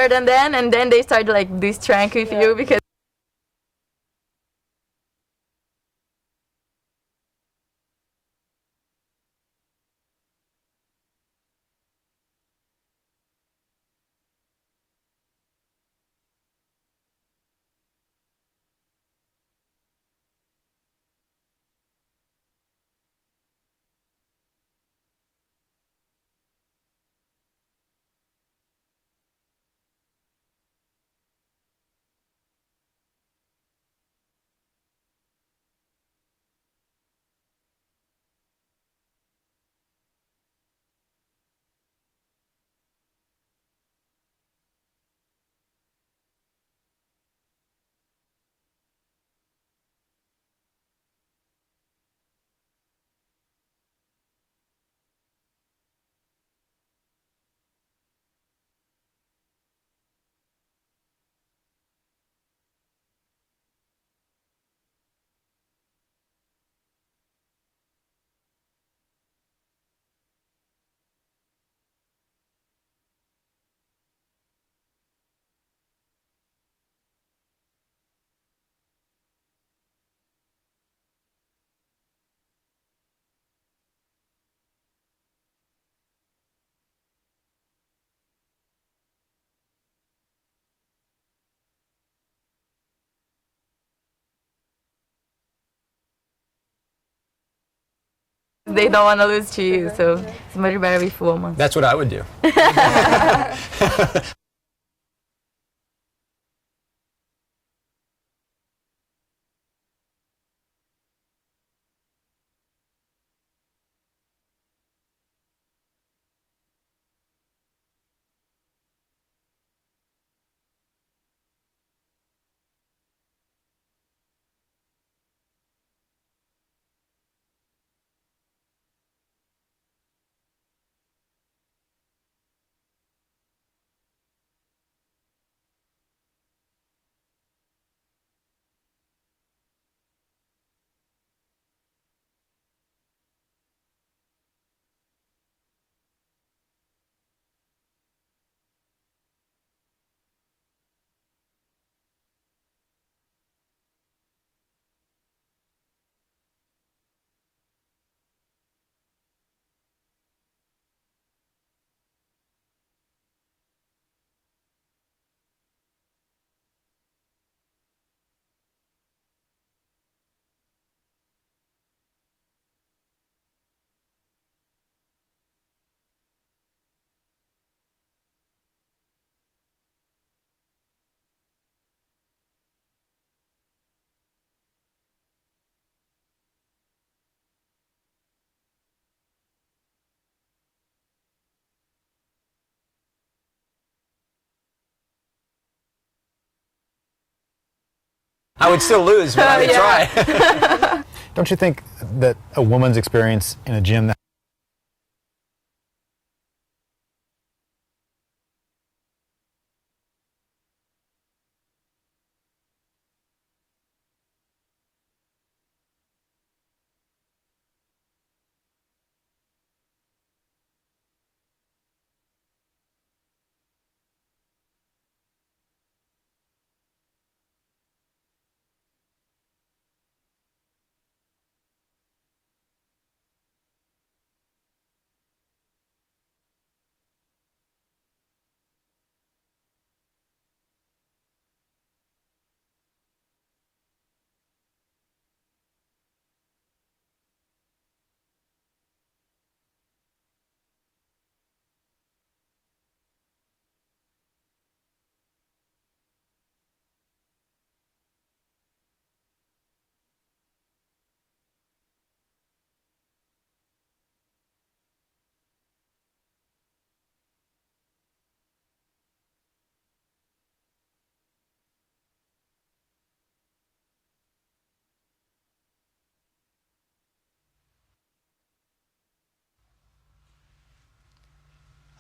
better than them, and then they start like this trank with you because they don't want to lose to you. So it's much better with women. That's what I would do. I would still lose, but I would try. Don't you think that a woman's experience in a gym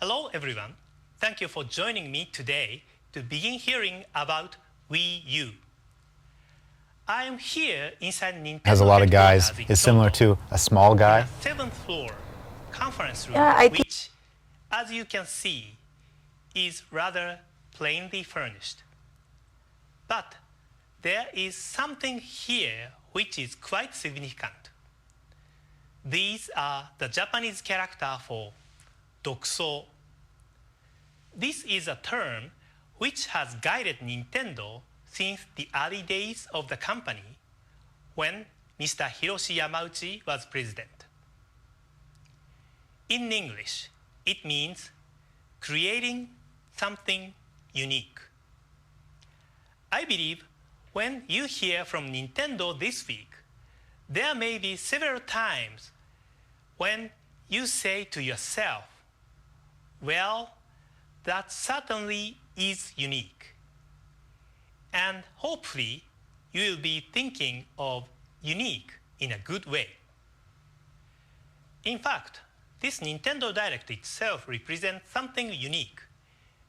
Hello everyone. Thank you for joining me today to begin hearing about Wii U. I am here inside Nintendo has a lot of guys headquarters in is similar Kyoto, to a small guy? in the 7th floor conference room, Yeah, I think which, as you can see, is rather plainly furnished. But there is something here which is quite significant. These are the Japanese character for Dokuso. This is a term which has guided Nintendo since the early days of the company when Mr. Hiroshi Yamauchi was president. In English, it means creating something unique. I believe when you hear from Nintendo this week, there may be several times when you say to yourself, well, that certainly is unique. And hopefully, you will be thinking of unique in a good way. In fact, this Nintendo Direct itself represents something unique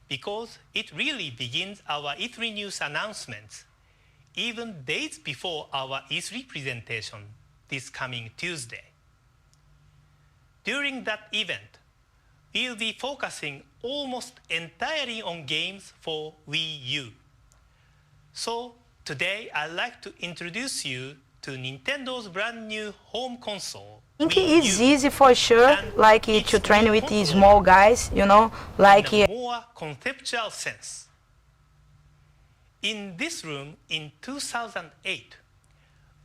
because it really begins our E3 news announcements even days before our E3 presentation this coming Tuesday. During that event, we'll be focusing almost entirely on games for Wii U. So today I'd like to introduce you to Nintendo's brand new home console. I think Wii it's U, easy for sure, and like its to train new with controller small guys, you know, like in a more conceptual sense. In this room in 2008,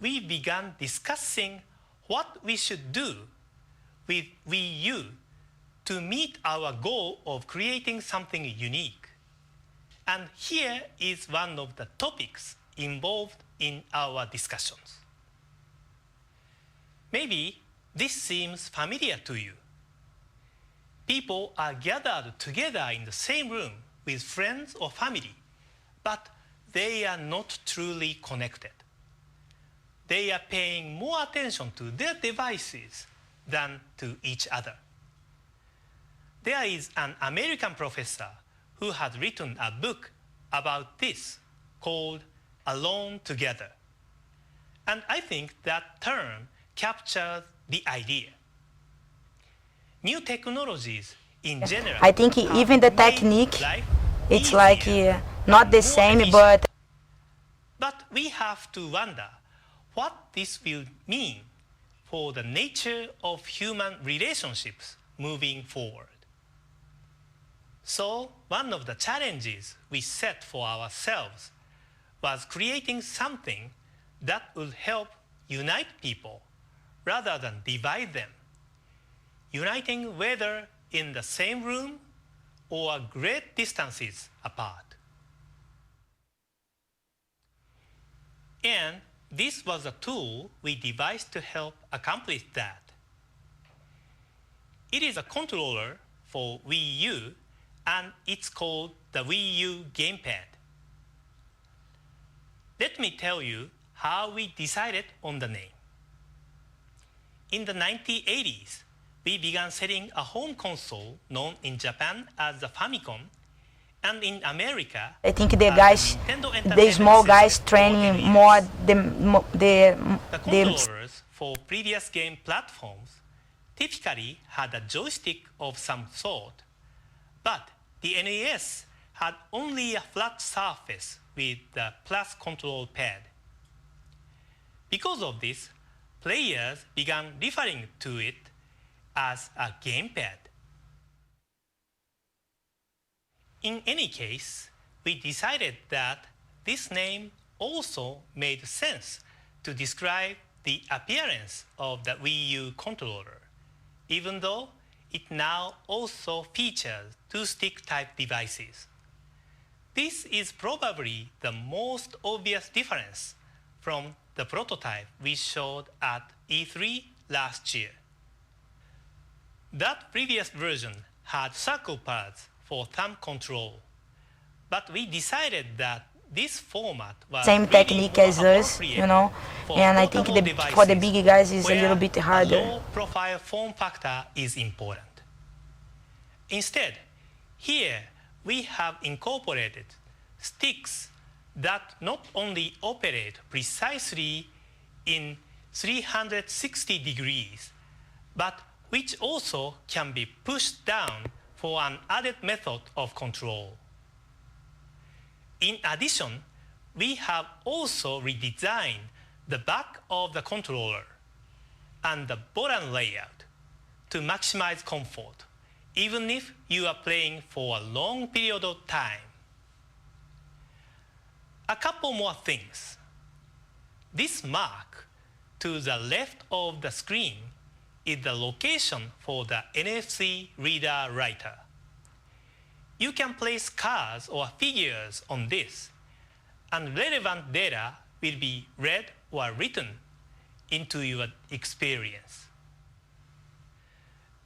we began discussing what we should do with Wii U to meet our goal of creating something unique. And here is one of the topics involved in our discussions. Maybe this seems familiar to you. People are gathered together in the same room with friends or family, but they are not truly connected. They are paying more attention to their devices than to each other. There is an American professor who has written a book about this called Alone Together. And I think that term captures the idea. New technologies in general. I think even the have made technique, life it's like easier not and the more same, efficient. but we have to wonder what this will mean for the nature of human relationships moving forward. So one of the challenges we set for ourselves was creating something that would help unite people rather than divide them, uniting whether in the same room or great distances apart. And this was a tool we devised to help accomplish that. It is a controller for Wii U, and it's called the Wii U Gamepad. Let me tell you how we decided on the name. In the 1980s, we began selling a home console known in Japan as the Famicom, and in America, I think the guys, Nintendo the Entertainment small guys System, or training NES. more The the controllers for previous game platforms typically had a joystick of some sort, but the NES had only a flat surface with the plus control pad. Because of this, players began referring to it as a gamepad. In any case, we decided that this name also made sense to describe the appearance of the Wii U controller, even though it now also features two-stick type devices. This is probably the most obvious difference from the prototype we showed at E3 last year. That previous version had circle pads for thumb control, but we decided that this format was same really technique more as us, appropriate you know, for and I think portable for the devices big guys is a little where bit a harder. low-profile form factor is important. Instead, here we have incorporated sticks that not only operate precisely in 360 degrees, but which also can be pushed down for an added method of control. In addition, we have also redesigned the back of the controller and the button layout to maximize comfort, even if you are playing for a long period of time. A couple more things. This mark to the left of the screen is the location for the NFC reader writer. You can place cards or figures on this, and relevant data will be read or written into your experience.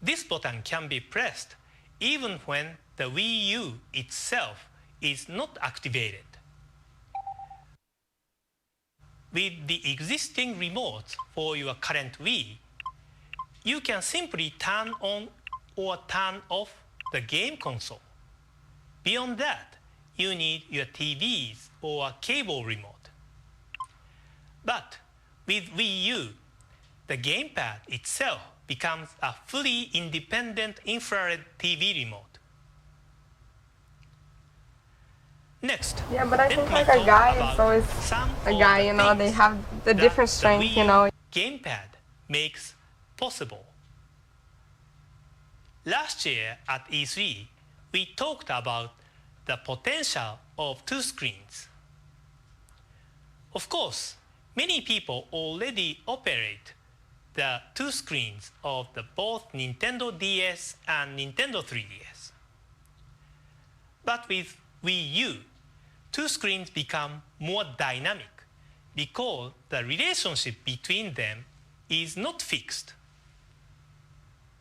This button can be pressed even when the Wii U itself is not activated. With the existing remotes for your current Wii, you can simply turn on or turn off the game console. Beyond that, you need your TVs or cable remote. But with Wii U, the gamepad itself becomes a fully independent infrared TV remote. Next, Yeah, but I let think me like a talk guy about is always some a of guy, the you know, they things have the that different the strength, Wii you U know. gamepad makes possible. Last year at E3, we talked about the potential of two screens. Of course, many people already operate the two screens of the both Nintendo DS and Nintendo 3DS. But with Wii U, two screens become more dynamic because the relationship between them is not fixed.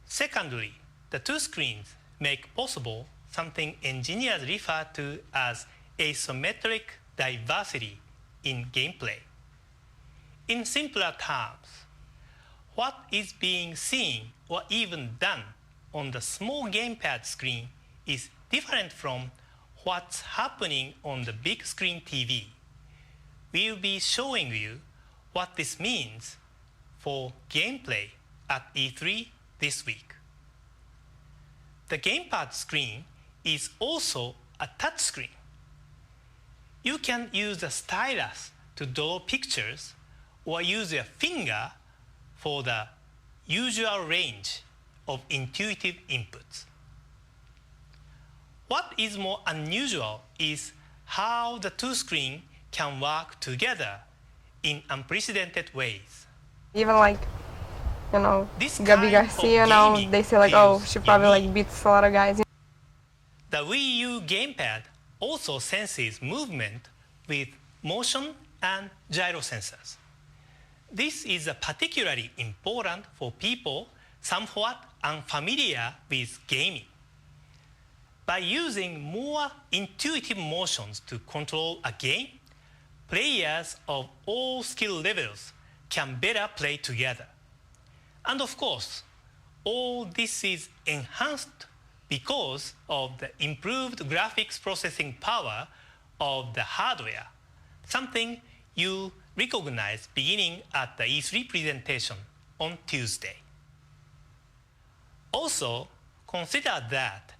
Secondly, the two screens make possible something engineers refer to as asymmetric diversity in gameplay. In simpler terms, what is being seen or even done on the small gamepad screen is different from what's happening on the big screen TV. We'll be showing you what this means for gameplay at E3 this week. The gamepad screen is also a touch screen. You can use a stylus to draw pictures or use your finger for the usual range of intuitive inputs. What is more unusual is how the two screens can work together in unprecedented ways. Even like, you know, This Gabi kind of Garcia, you know, gaming they say like, oh, feels she probably like unique. beats a lot of guys. The Wii U gamepad also senses movement with motion and gyro sensors. This is particularly important for people somewhat unfamiliar with gaming. By using more intuitive motions to control a game, players of all skill levels can better play together. And of course, all this is enhanced because of the improved graphics processing power of the hardware, something you recognize beginning at the E3 presentation on Tuesday. Also, consider that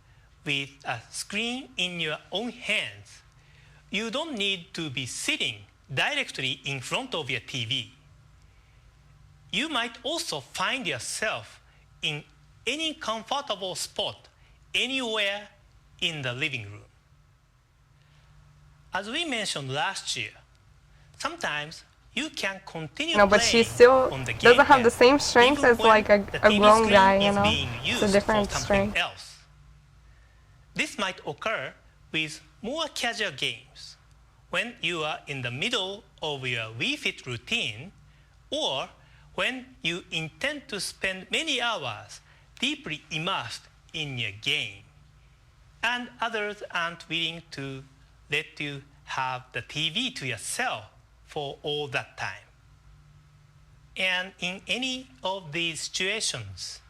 with a screen in your own hands, you don't need to be sitting directly in front of your TV. You might also find yourself in any comfortable spot anywhere in the living room. As we mentioned last year, sometimes you can continue No, but playing she still on the doesn't have the gamepad same strength even as when like a the TV grown screen guy, you is know. being It's a used different for something strength. else. This might occur with more casual games when you are in the middle of your Wii Fit routine, or when you intend to spend many hours deeply immersed in your game, and others aren't willing to let you have the TV to yourself for all that time. And in any of these situations,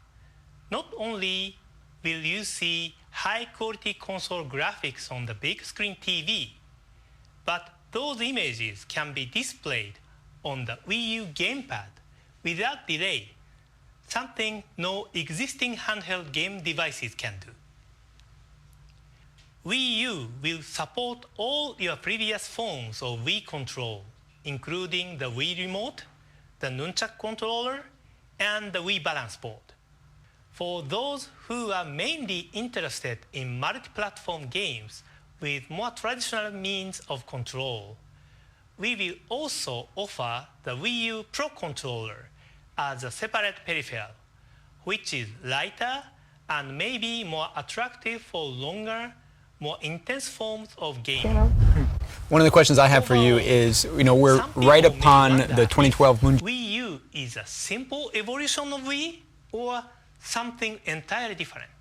not only will you see high-quality console graphics on the big screen TV, but those images can be displayed on the Wii U gamepad without delay, something no existing handheld game devices can do. Wii U will support all your previous forms of Wii control, including the Wii Remote, the Nunchuk controller, and the Wii Balance Board. For those who are mainly interested in multi-platform games with more traditional means of control, we will also offer the Wii U Pro Controller as a separate peripheral, which is lighter and maybe more attractive for longer, more intense forms of gaming. One of the questions I have for you is, we're Some people right may upon wonder the 2012 Moon. if Wii U is a simple evolution of Wii or something entirely different.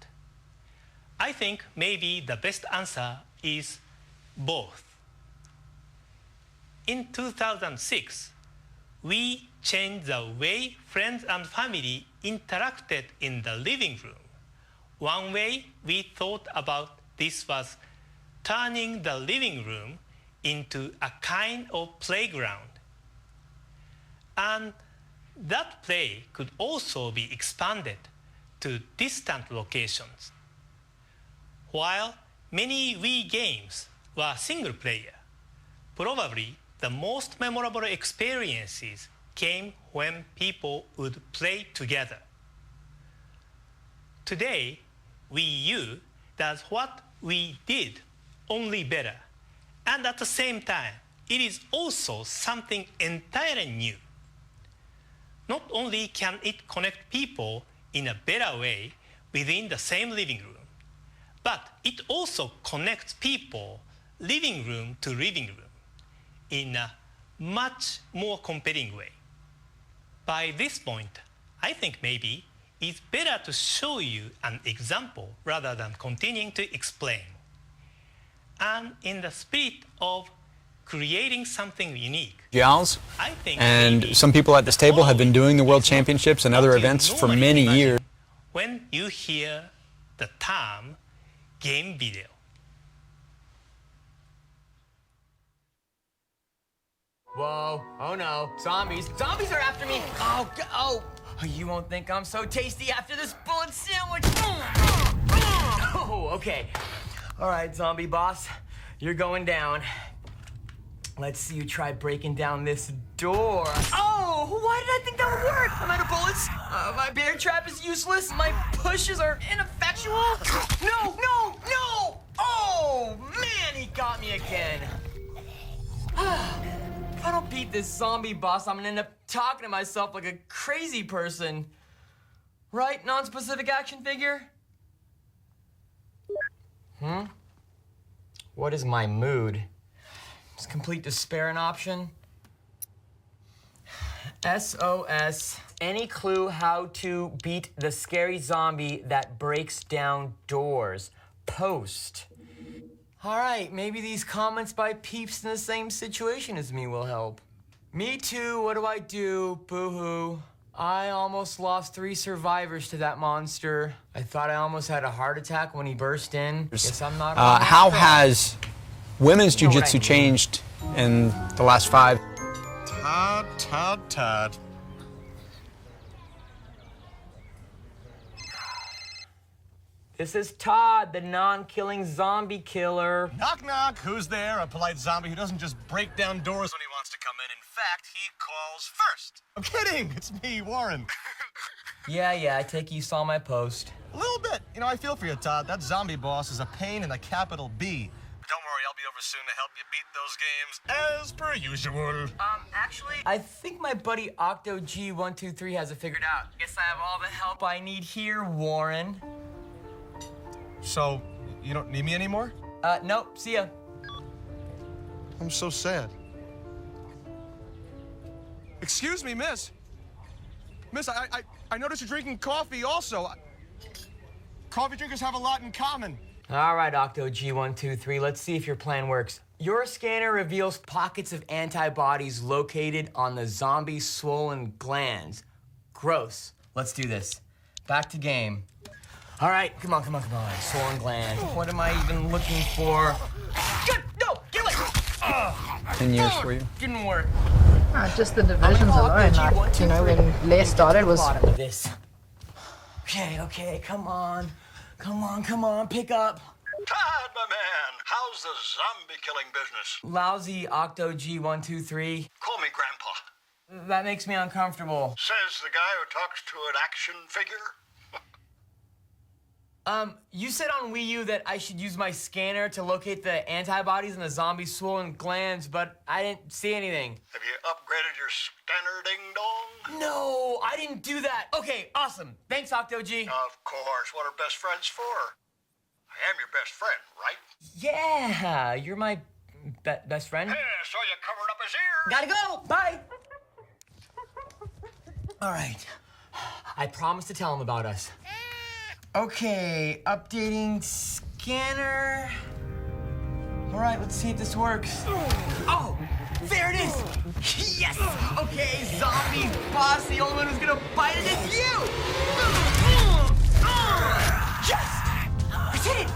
I think maybe the best answer is both. In 2006, we changed the way friends and family interacted in the living room. One way we thought about this was turning the living room into a kind of playground. And that play could also be expanded to distant locations. While many Wii games were single player, probably the most memorable experiences came when people would play together. Today, Wii U does what we did, only better. And at the same time, it is also something entirely new. Not only can it connect people in a better way within the same living room, but it also connects people living room to living room in a much more compelling way. By this point, I think maybe it's better to show you an example rather than continuing to explain. And in the spirit of creating something unique, Jiaos, I think and maybe some people at this table have been doing the World is not Championships and what other you events for normally many imagine years. when you hear the term game video. Whoa, oh no, zombies. Zombies are after me. Oh, you won't think I'm so tasty after this bullet sandwich. Oh, okay. All right, zombie boss, you're going down. Let's see you try breaking down this door. Oh, why did I think that would work? I'm out of bullets. My bear trap is useless. My pushes are ineffectual. No, no, no! Oh, man, he got me again. If I don't beat this zombie boss, I'm gonna end up talking to myself like a crazy person. Right, non-specific action figure? What is my mood? Is complete despair an option? SOS. Any clue how to beat the scary zombie that breaks down doors? Post. All right, maybe these comments by peeps in the same situation as me will help. Me too, what do I do? Boo-hoo. I almost lost 3 survivors to that monster. I thought I almost had a heart attack when he burst in. Guess I'm not wrong How after all. has women's You know what jiu-jitsu I mean. changed in the last 5? Todd. This is Todd, the non-killing zombie killer. Knock, knock. Who's there? A polite zombie who doesn't just break down doors when he wants to come in. In fact, he calls first. I'm kidding. It's me, Warren. Yeah, I take it you saw my post. A little bit. I feel for you, Todd. That zombie boss is a pain in the capital B. But don't worry, I'll be over soon to help you beat those games as per usual. Actually, I think my buddy Octo G123 has it figured out. Guess I have all the help I need here, Warren. So, you don't need me anymore? Nope, see ya. I'm so sad. Excuse me, miss. Miss, I noticed you're drinking coffee also. Coffee drinkers have a lot in common. All right, Octo G123, let's see if your plan works. Your scanner reveals pockets of antibodies located on the zombie's swollen glands. Gross. Let's do this. Back to game. All right, come on. Swollen gland. What am I even looking for? No, get away! 10 years for you? Didn't work. Just the divisions alone, like, when Les started was... Bottom of this. Okay, come on, pick up. Todd, my man. the zombie killing business? Lousy Octo G123. Call me Grandpa. That makes me uncomfortable. Says the guy who talks to an action figure. You said on Wii U that I should use my scanner to locate the antibodies in the zombie's swollen glands, but I didn't see anything. Have you upgraded your scanner, ding-dong? No, I didn't do that. Okay, awesome. Thanks, Octo G. Of course. What are best friends for? I am your best friend, right? Yeah, you're my best friend. Yeah, so you covered up his ears. Gotta go. Bye. All right. I promised to tell him about us. Okay, updating scanner. All right, let's see if this works. Oh, there it is. Yes. Okay, zombie boss, the only one who's gonna bite it is you. Yes. I did it.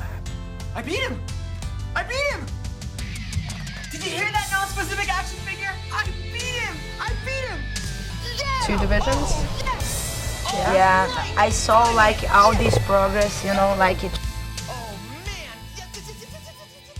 I beat him. I beat him. Did you hear that non-specific action figure? I beat him. I beat him. Yeah. 2 divisions? Oh, yes. Yeah, I saw like all this progress, you know, like it. Oh man! Yes, yes, yes, yes, yes, yes, yes.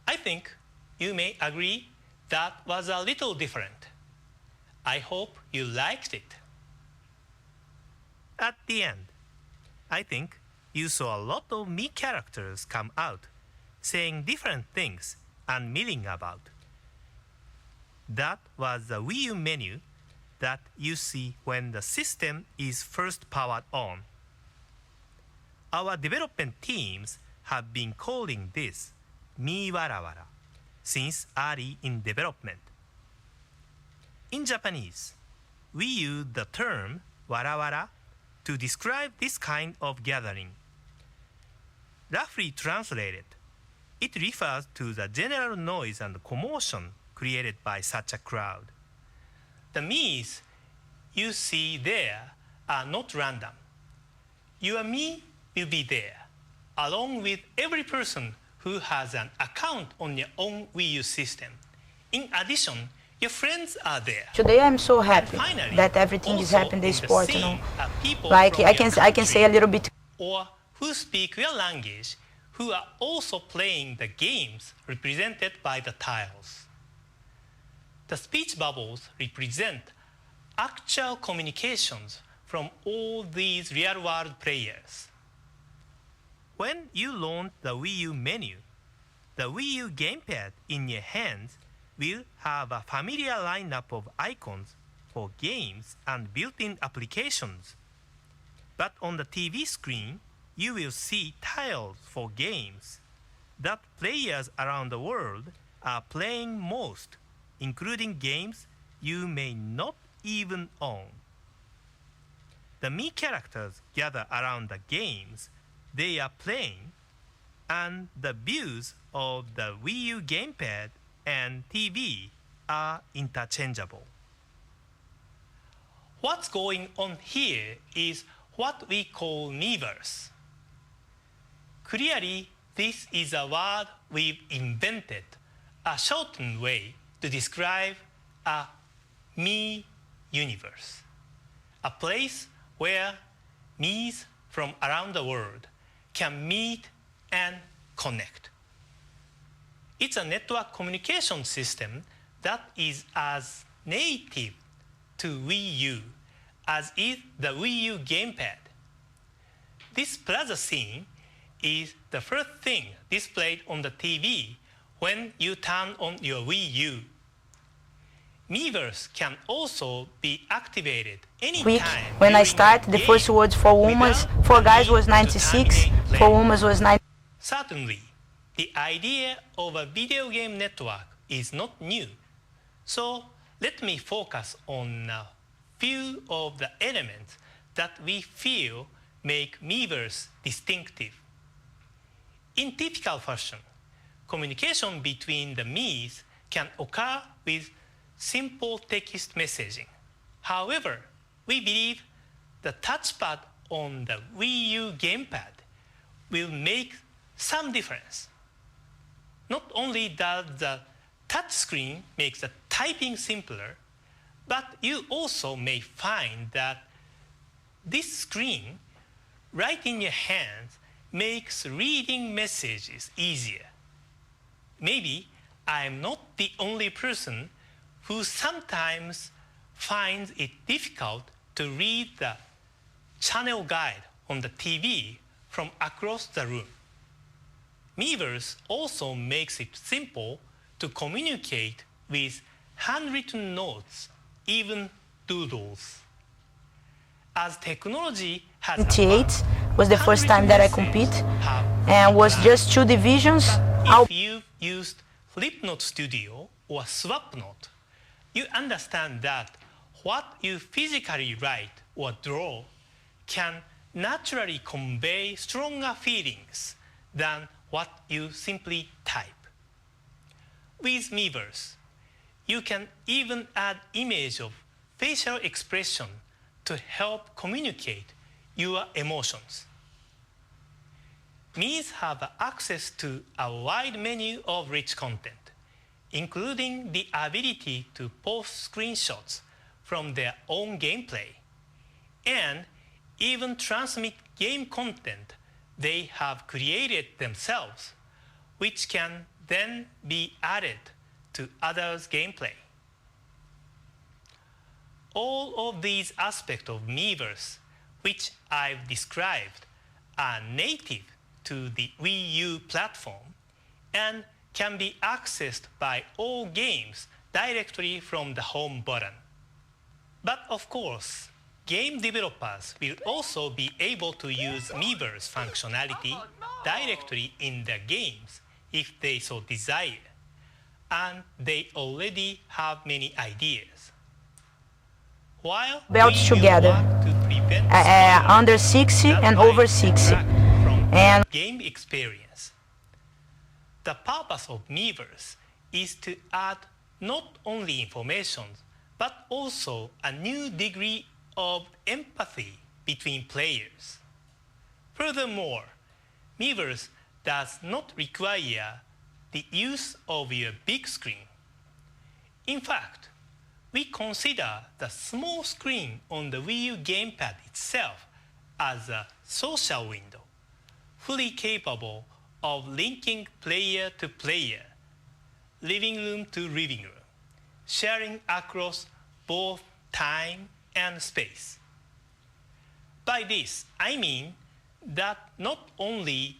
I think you may agree that was a little different. I hope you liked it. At the end, I think you saw a lot of me characters come out, saying different things and milling about. That was the Wii U menu that you see when the system is first powered on. Our development teams have been calling this Mi Wara Wara since early in development. In Japanese, we use the term wara wara to describe this kind of gathering. Roughly translated, it refers to the general noise and commotion created by such a crowd. The me's you see there are not random. Your me will be there, along with every person who has an account on your own Wii U system. In addition, your friends are there. Today I'm so happy Finally, that everything is also happening in in the the sport, you scene know. are people Like from I your can country say a little bit. or who speak your language, who are also playing the games represented by the tiles. The speech bubbles represent actual communications from all these real-world players. When you launch the Wii U menu, the Wii U gamepad in your hands will have a familiar lineup of icons for games and built-in applications. But on the TV screen, you will see tiles for games that players around the world are playing most, including games you may not even own. The Me characters gather around the games they are playing, and the views of the Wii U gamepad and TV are interchangeable. What's going on here is what we call Miiverse. Clearly, this is a word we've invented, a shortened way to describe a Me universe, a place where me's from around the world can meet and connect. It's a network communication system that is as native to Wii U as is the Wii U gamepad. This plaza scene is the first thing displayed on the TV when you turn on your Wii U. Miiverse can also be activated anytime. Quick, when I during started, the game first words for women, without for the guys need was to 96, terminate play. for women was 90. Certainly, the idea of a video game network is not new. So let me focus on a few of the elements that we feel make Miiverse distinctive. In typical fashion, communication between the Mi's can occur with simple text messaging. However, we believe the touchpad on the Wii U gamepad will make some difference. Not only does the touchscreen make the typing simpler, but you also may find that this screen right in your hands makes reading messages easier. Maybe I'm not the only person who sometimes finds it difficult to read the channel guide on the TV from across the room. Miiverse also makes it simple to communicate with handwritten notes, even doodles. As technology has 98 was the first time that I compete, and was just 2 divisions. If you've used Flipnote Studio or Swapnote, you understand that what you physically write or draw can naturally convey stronger feelings than what you simply type. With Miiverse, you can even add image of facial expression to help communicate your emotions. Miis have access to a wide menu of rich content, including the ability to post screenshots from their own gameplay, and even transmit game content they have created themselves, which can then be added to others' gameplay. All of these aspects of Miiverse, which I've described, are native to the Wii U platform and can be accessed by all games directly from the home button. But of course, game developers will also be able to use Miiverse functionality directly in their games if they so desire, and they already have many ideas. While Belts we together, want to prevent under 60 and over 60. And game experience, the purpose of Miiverse is to add not only information, but also a new degree of empathy between players. Furthermore, Miiverse does not require the use of your big screen. In fact, we consider the small screen on the Wii U gamepad itself as a social window, fully capable of linking player to player, living room to living room, sharing across both time and space. By this, I mean that not only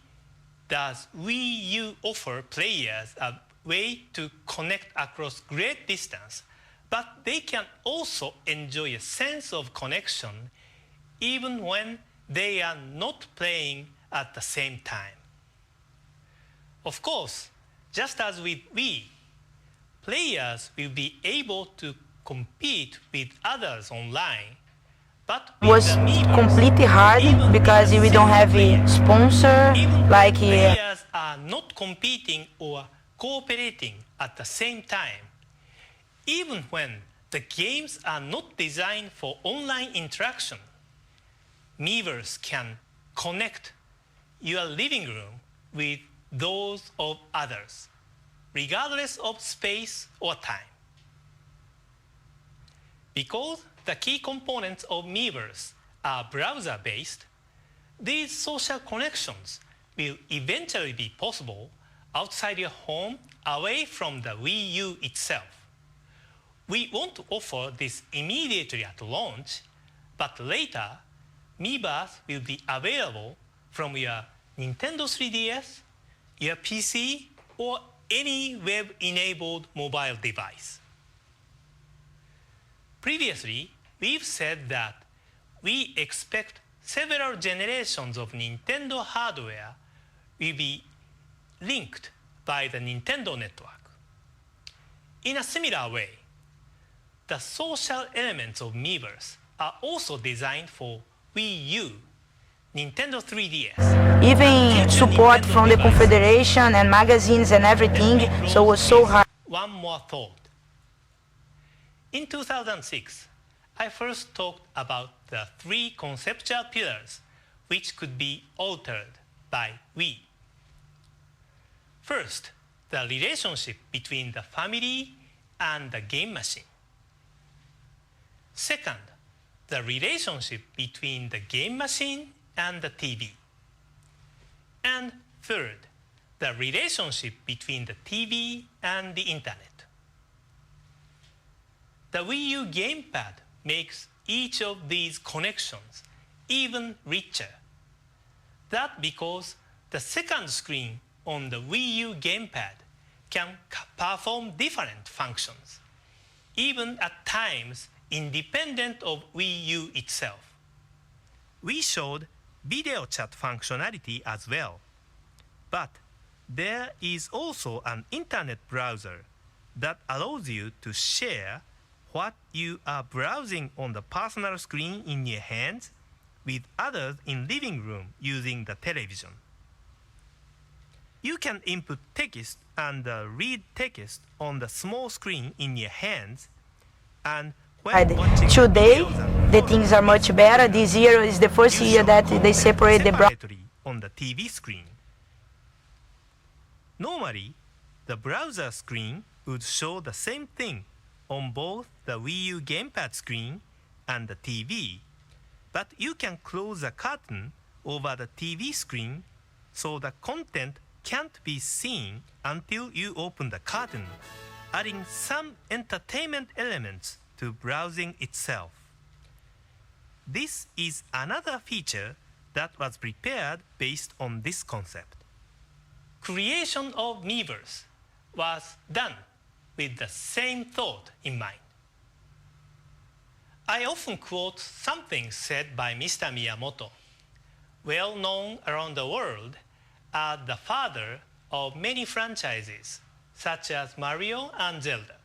does Wii U offer players a way to connect across great distance, but they can also enjoy a sense of connection even when they are not playing at the same time. Of course, just as with Wii, players will be able to compete with others online, but with was the Miiverse, completely hard even because with we the don't same have player, a sponsor even like when here. players are not competing or cooperating at the same time, even when the games are not designed for online interaction, Miiverse can connect your living room with those of others, regardless of space or time. Because the key components of Miiverse are browser-based, these social connections will eventually be possible outside your home, away from the Wii U itself. We want to offer this immediately at launch, but later, Miiverse will be available from your Nintendo 3DS, your PC, or any web-enabled mobile device. Previously, we've said that we expect several generations of Nintendo hardware will be linked by the Nintendo network. In a similar way, the social elements of Miiverse are also designed for Wii U, Nintendo 3DS. Even support from the Confederation and magazines and everything, so it was so hard. One more thought. In 2006, I first talked about the three conceptual pillars which could be altered by Wii. First, the relationship between the family and the game machine. Second, the relationship between the game machine and the TV. And third, the relationship between the TV and the internet. The Wii U gamepad makes each of these connections even richer. That because the second screen on the Wii U gamepad can perform different functions, even at times independent of Wii U itself. We showed video chat functionality as well, but there is also an internet browser that allows you to share what you are browsing on the personal screen in your hands with others in living room using the television. You can input text and read text on the small screen in your hands, and when watching Today, videos the things are much better. This year is the first year that they separate the browser separately on the TV screen. Normally, the browser screen would show the same thing on both the Wii U gamepad screen and the TV, but you can close the curtain over the TV screen so the content can't be seen until you open the curtain, adding some entertainment elements to browsing itself. This is another feature that was prepared based on this concept. Creation of Miiverse was done with the same thought in mind. I often quote something said by Mr. Miyamoto, well known around the world as the father of many franchises, such as Mario and Zelda.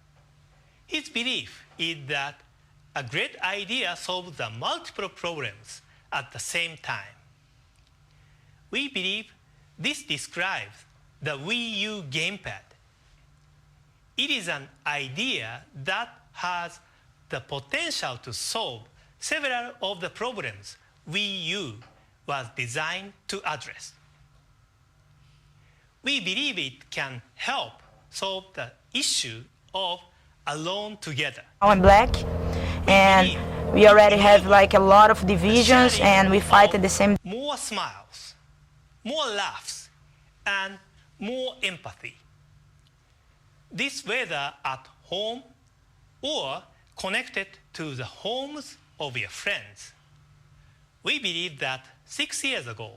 His belief is that a great idea solves the multiple problems at the same time. We believe this describes the Wii U gamepad. It is an idea that has the potential to solve several of the problems Wii U was designed to address. We believe it can help solve the issue of alone together. and black, and we already have like a lot of divisions, and we fight at the same. More smiles, more laughs, and more empathy. This whether at home or connected to the homes of your friends. We believe that 6 years ago,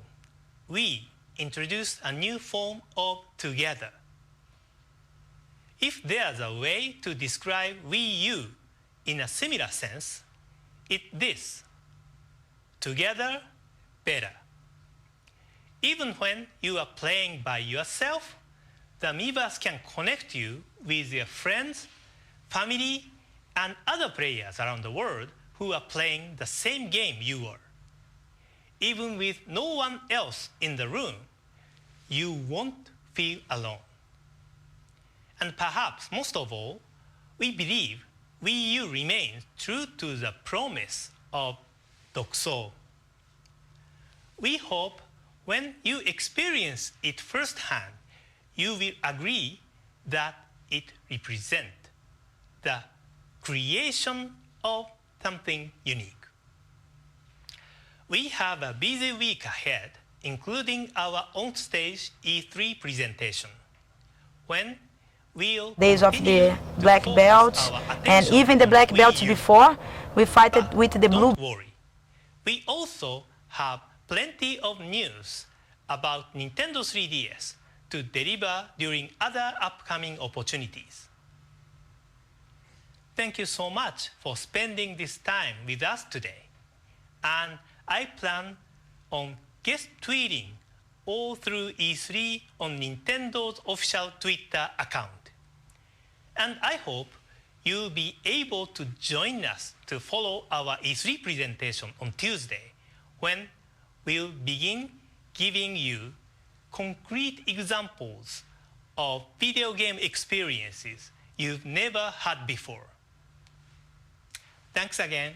we introduced a new form of together. If there's a way to describe Wii U in a similar sense, it's this: together, better. Even when you are playing by yourself, the Miiverse can connect you with your friends, family, and other players around the world who are playing the same game you are. Even with no one else in the room, you won't feel alone. And perhaps most of all, we believe Wii U remains true to the promise of Dokuso. We hope when you experience it firsthand, you will agree that it represents the creation of something unique. We have a busy week ahead, including our on-stage E3 presentation, when we'll Days of continue the to black focus belts, our and attention even the on black Wii belts U. before, we fight it with the blue. Don't worry. We also have plenty of news about Nintendo 3DS to deliver during other upcoming opportunities. Thank you so much for spending this time with us today. And I plan on guest tweeting all through E3 on Nintendo's official Twitter account. And I hope you'll be able to join us to follow our E3 presentation on Tuesday, when we'll begin giving you concrete examples of video game experiences you've never had before. Thanks again.